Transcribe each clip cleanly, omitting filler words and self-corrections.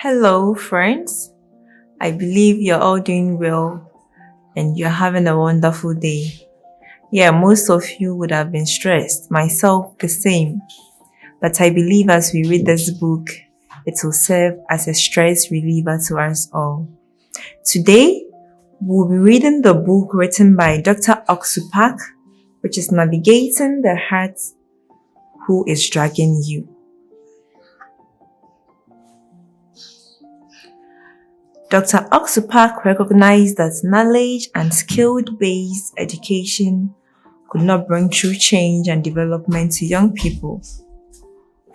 Hello, friends. I believe you're all doing well and you're having a wonderful day. Yeah, most of you would have been stressed, myself the same. But I believe as we read this book, it will serve as a stress reliever to us all. Today, we'll be reading the book written by Dr. Oksupak, which is Navigating the Heart Who is Dragging You. Dr. Oksupak recognized that knowledge and skill-based education could not bring true change and development to young people.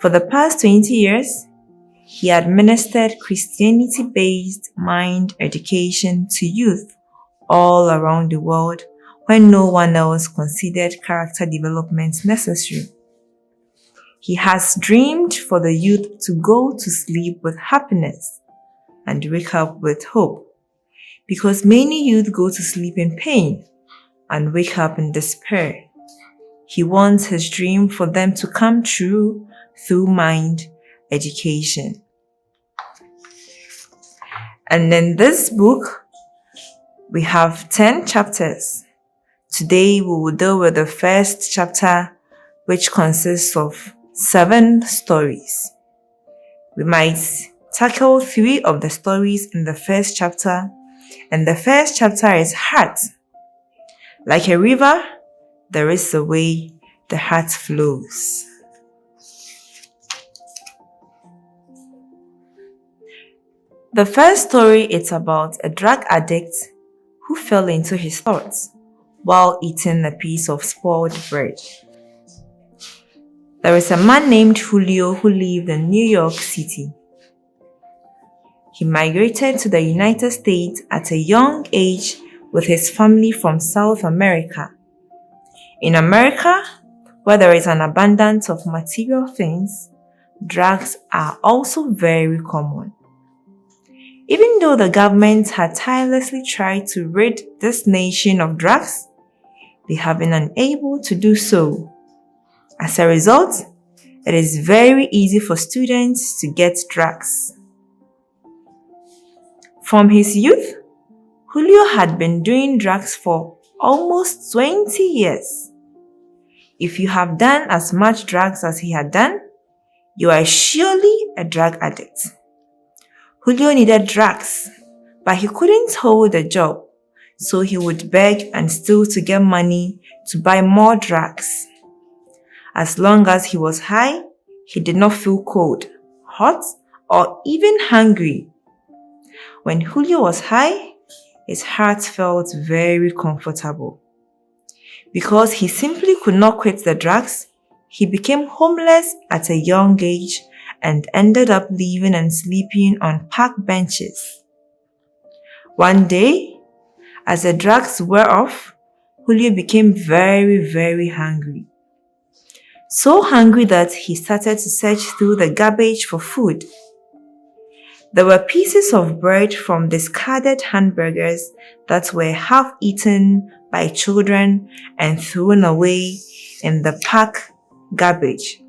For the past 20 years, he administered Christianity-based mind education to youth all around the world when no one else considered character development necessary. He has dreamed for the youth to go to sleep with happiness and wake up with hope, because many youth go to sleep in pain and wake up in despair. He wants his dream for them to come true through mind education. And in this book, we have 10 chapters. Today, we will deal with the first chapter, which consists of 7 stories. We might tackle 3 of the stories in the first chapter, and the first chapter is Heart. Like a river, there is a way the heart flows. The first story is about a drug addict who fell into his thoughts while eating a piece of spoiled bread. There is a man named Julio who lived in New York City. He migrated to the United States at a young age with his family from South America. In America, where there is an abundance of material things, drugs are also very common. Even though the government had tirelessly tried to rid this nation of drugs, they have been unable to do so. As a result, it is very easy for students to get drugs. From his youth, Julio had been doing drugs for almost 20 years. If you have done as much drugs as he had done, you are surely a drug addict. Julio needed drugs, but he couldn't hold a job, so he would beg and steal to get money to buy more drugs. As long as he was high, he did not feel cold, hot, or even hungry. When Julio was high, his heart felt very comfortable. Because he simply could not quit the drugs, he became homeless at a young age and ended up living and sleeping on park benches. One day, as the drugs wore off, Julio became very hungry. So hungry that he started to search through the garbage for food. There were pieces of bread from discarded hamburgers that were half eaten by children and thrown away in the park garbage.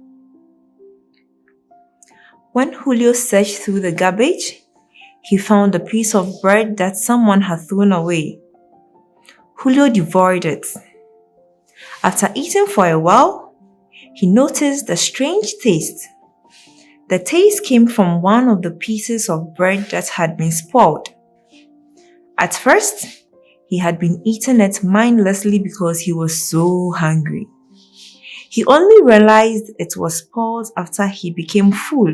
When Julio searched through the garbage, he found a piece of bread that someone had thrown away. Julio devoured it. After eating for a while, he noticed a strange taste. The taste came from one of the pieces of bread that had been spoiled. At first, he had been eating it mindlessly because he was so hungry. He only realized it was spoiled after he became full.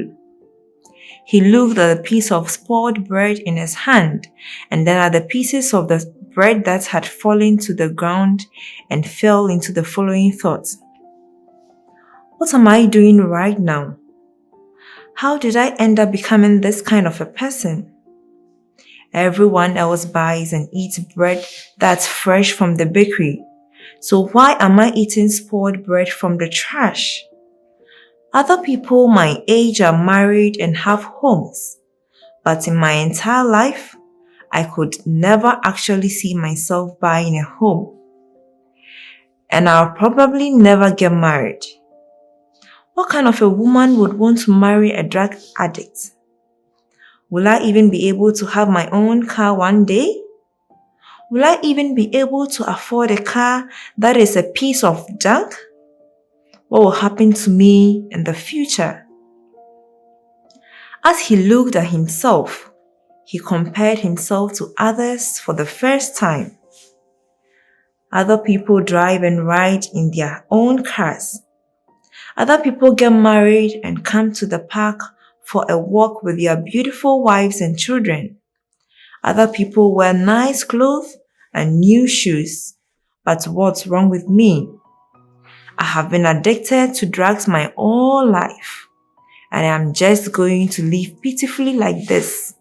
He looked at the piece of spoiled bread in his hand and then at the pieces of the bread that had fallen to the ground and fell into the following thought. What am I doing right now? How did I end up becoming this kind of a person? Everyone else buys and eats bread that's fresh from the bakery. So why am I eating spoiled bread from the trash? Other people my age are married and have homes. But in my entire life, I could never actually see myself buying a home. And I'll probably never get married. What kind of a woman would want to marry a drug addict? Will I even be able to have my own car one day? Will I even be able to afford a car that is a piece of junk? What will happen to me in the future? As he looked at himself, he compared himself to others for the first time. Other people drive and ride in their own cars. Other people get married and come to the park for a walk with their beautiful wives and children. Other people wear nice clothes and new shoes. But what's wrong with me? I have been addicted to drugs my whole life, and I'm just going to live pitifully like this.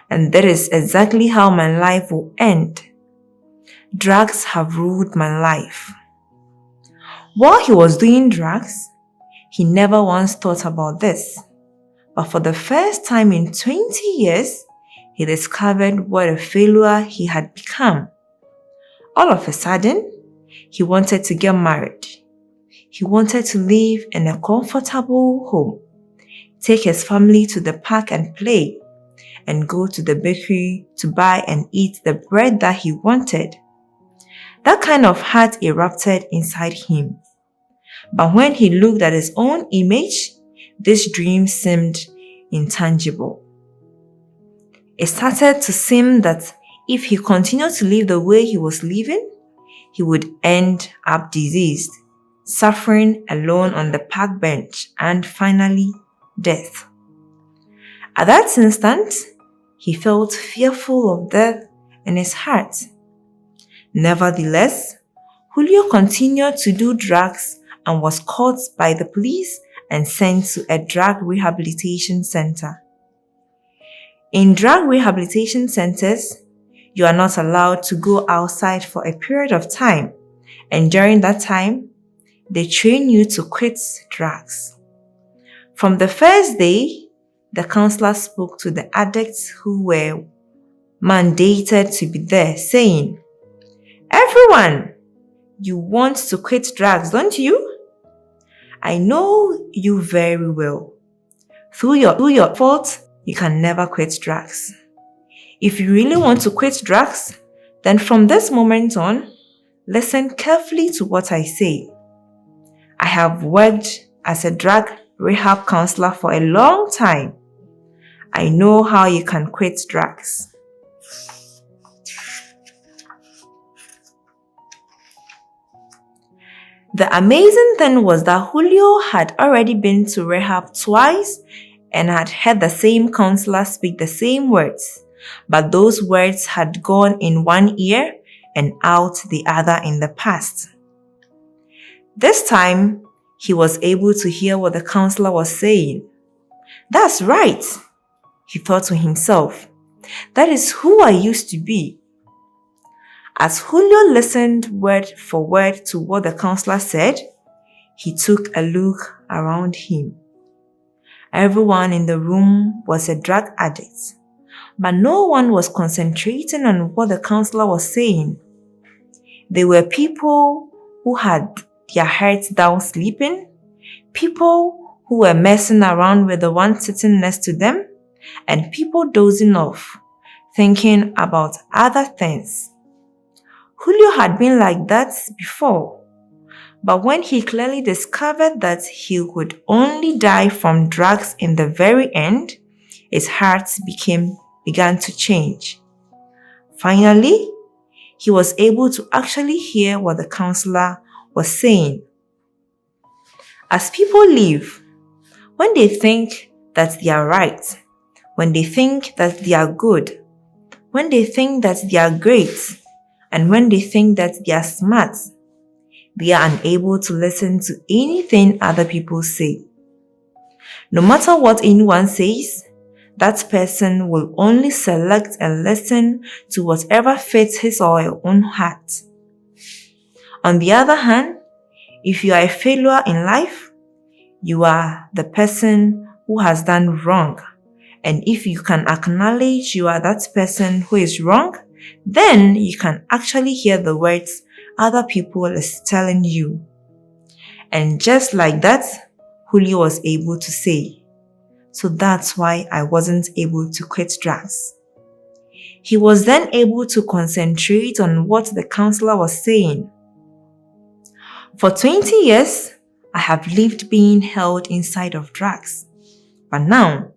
And that is exactly how my life will end. Drugs have ruled my life. While he was doing drugs, he never once thought about this. But for the first time in 20 years, he discovered what a failure he had become. All of a sudden, he wanted to get married. He wanted to live in a comfortable home, take his family to the park and play, and go to the bakery to buy and eat the bread that he wanted. That kind of heart erupted inside him. But when he looked at his own image, this dream seemed intangible. It started to seem that if he continued to live the way he was living, he would end up diseased, suffering alone on the park bench, and finally, death. At that instant, he felt fearful of death in his heart. Nevertheless, Julio continued to do drugs and was caught by the police and sent to a drug rehabilitation center. In drug rehabilitation centers, you are not allowed to go outside for a period of time, and during that time, they train you to quit drugs. From the first day, the counselor spoke to the addicts who were mandated to be there, saying, "Everyone, you want to quit drugs, don't you? I know you very well. Through your fault, you can never quit drugs. If you really want to quit drugs, then from this moment on, listen carefully to what I say. I have worked as a drug rehab counselor for a long time. I know how you can quit drugs." The amazing thing was that Julio had already been to rehab twice and had heard the same counselor speak the same words, but those words had gone in one ear and out the other in the past. This time, he was able to hear what the counselor was saying. "That's right," he thought to himself. "That is who I used to be." As Julio listened word for word to what the counselor said, he took a look around him. Everyone in the room was a drug addict, but no one was concentrating on what the counselor was saying. They were people who had their heads down sleeping, people who were messing around with the one sitting next to them, and people dozing off, thinking about other things. Julio had been like that before, but when he clearly discovered that he would only die from drugs in the very end, his heart began to change. Finally, he was able to actually hear what the counselor was saying. As people live, when they think that they are right, when they think that they are good, when they think that they are great, and when they think that they are smart, they are unable to listen to anything other people say. No matter what anyone says, that person will only select and listen to whatever fits his or her own heart. On the other hand, if you are a failure in life, you are the person who has done wrong. And if you can acknowledge you are that person who is wrong, then you can actually hear the words other people is telling you. And just like that, Julio was able to say, so that's why I wasn't able to quit drugs. He was then able to concentrate on what the counselor was saying. For 20 years, I have lived being held inside of drugs. But now,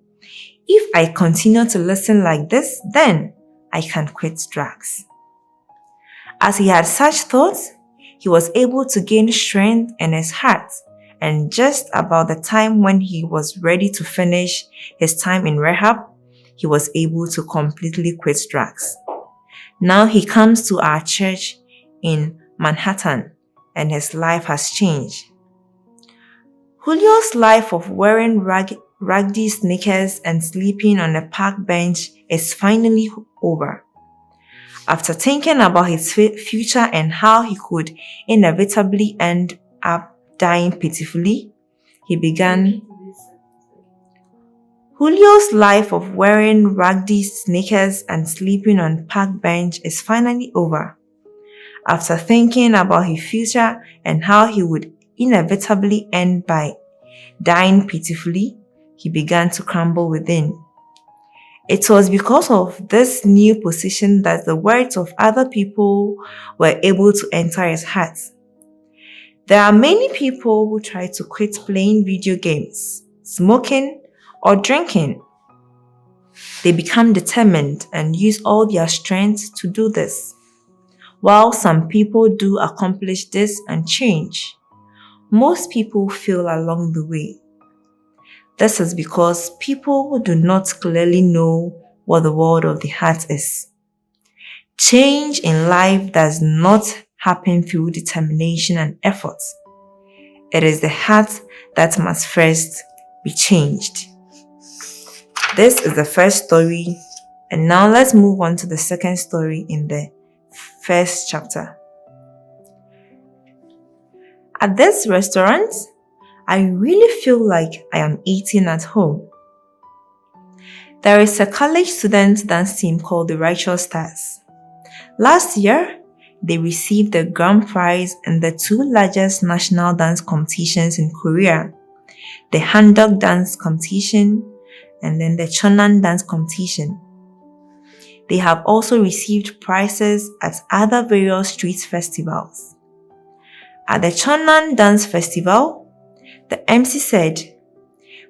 if I continue to listen like this, then I can quit drugs. As he had such thoughts, he was able to gain strength in his heart, and just about the time when he was ready to finish his time in rehab, he was able to completely quit drugs. Now he comes to our church in Manhattan, and his life has changed. Julio's life of wearing raggedy sneakers and sleeping on a park bench is finally over. After thinking about his future and how he could inevitably end up dying pitifully, Julio's life of wearing raggedy sneakers and sleeping on park bench is finally over. After thinking about his future and how he would inevitably end by dying pitifully, he began to crumble within. It was because of this new position that the words of other people were able to enter his heart. There are many people who try to quit playing video games, smoking, or drinking. They become determined and use all their strength to do this. While some people do accomplish this and change, most people fail along the way. This is because people do not clearly know what the world of the heart is. Change in life does not happen through determination and effort. It is the heart that must first be changed. This is the first story, and now let's move on to the second story in the first chapter. At this restaurant, I really feel like I am eating at home. There is a college student dance team called the Righteous Stars. Last year, they received the grand prize in the two largest national dance competitions in Korea, the Handok dance competition and then the Cheonan dance competition. They have also received prizes at other various street festivals. At the Cheonan Dance Festival, the MC said,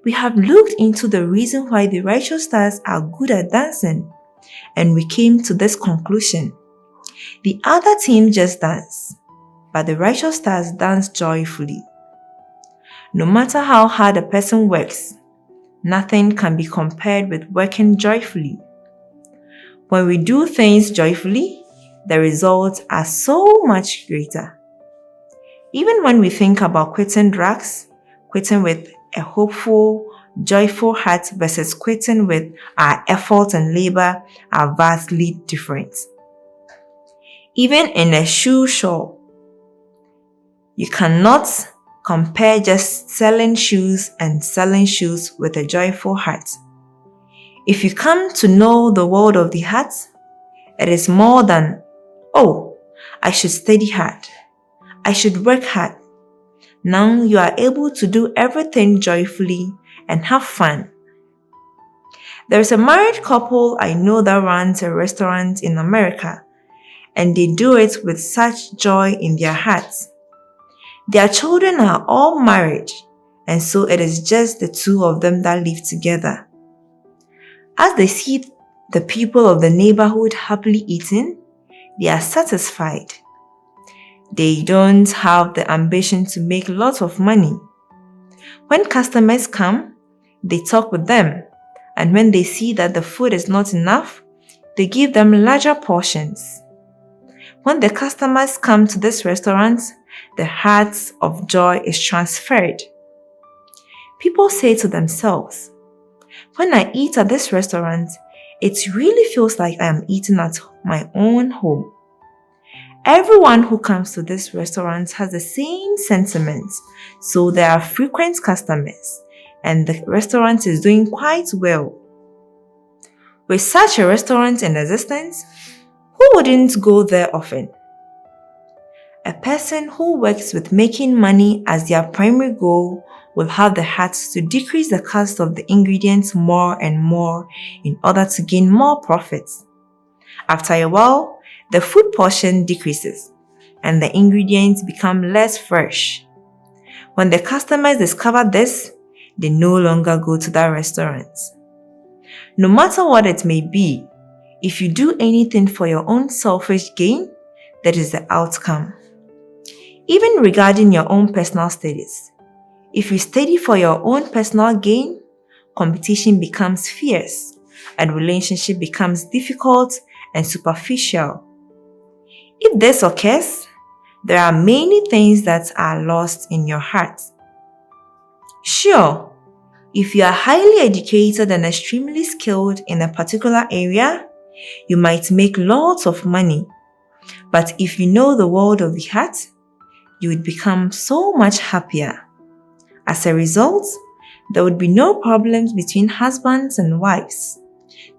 "We have looked into the reason why the Righteous Stars are good at dancing, and we came to this conclusion. The other team just dance, but the Righteous Stars dance joyfully. No matter how hard a person works, nothing can be compared with working joyfully. When we do things joyfully, the results are so much greater. Even when we think about quitting drugs, quitting with a hopeful, joyful heart versus quitting with our effort and labor are vastly different. Even in a shoe shop, you cannot compare just selling shoes and selling shoes with a joyful heart. If you come to know the world of the heart, it is more than, oh, I should study hard, I should work hard. Now you are able to do everything joyfully and have fun. There is a married couple I know that runs a restaurant in America, and they do it with such joy in their hearts. Their children are all married, and so it is just the two of them that live together. As they see the people of the neighborhood happily eating, they are satisfied. They don't have the ambition to make lots of money. When customers come, they talk with them, and when they see that the food is not enough, they give them larger portions. When the customers come to this restaurant, the heart of joy is transferred. People say to themselves, when I eat at this restaurant, it really feels like I am eating at my own home. Everyone who comes to this restaurant has the same sentiments, so there are frequent customers, and the restaurant is doing quite well. With such a restaurant in existence, who wouldn't go there often? A person who works with making money as their primary goal will have the heart to decrease the cost of the ingredients more and more in order to gain more profits. After a while, the food portion decreases and the ingredients become less fresh. When the customers discover this, they no longer go to that restaurant. No matter what it may be, if you do anything for your own selfish gain, that is the outcome. Even regarding your own personal studies, if you study for your own personal gain, competition becomes fierce and relationship becomes difficult and superficial. If this occurs, there are many things that are lost in your heart. Sure, if you are highly educated and extremely skilled in a particular area, you might make lots of money. But if you know the world of the heart, you would become so much happier. As a result, there would be no problems between husbands and wives.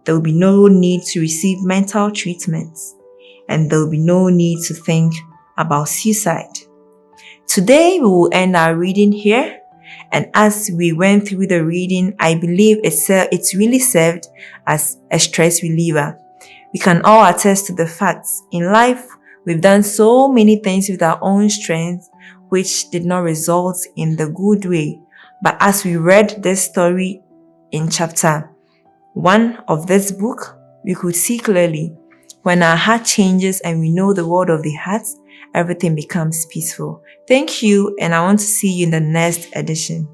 There will be no need to receive mental treatments, and there will be no need to think about suicide. Today, we will end our reading here, and as we went through the reading, I believe it's really served as a stress reliever. We can all attest to the facts. In life, we've done so many things with our own strength, which did not result in the good way. But as we read this story in chapter 1 of this book, we could see clearly when our heart changes and we know the word of the heart, everything becomes peaceful. Thank you, and I want to see you in the next edition.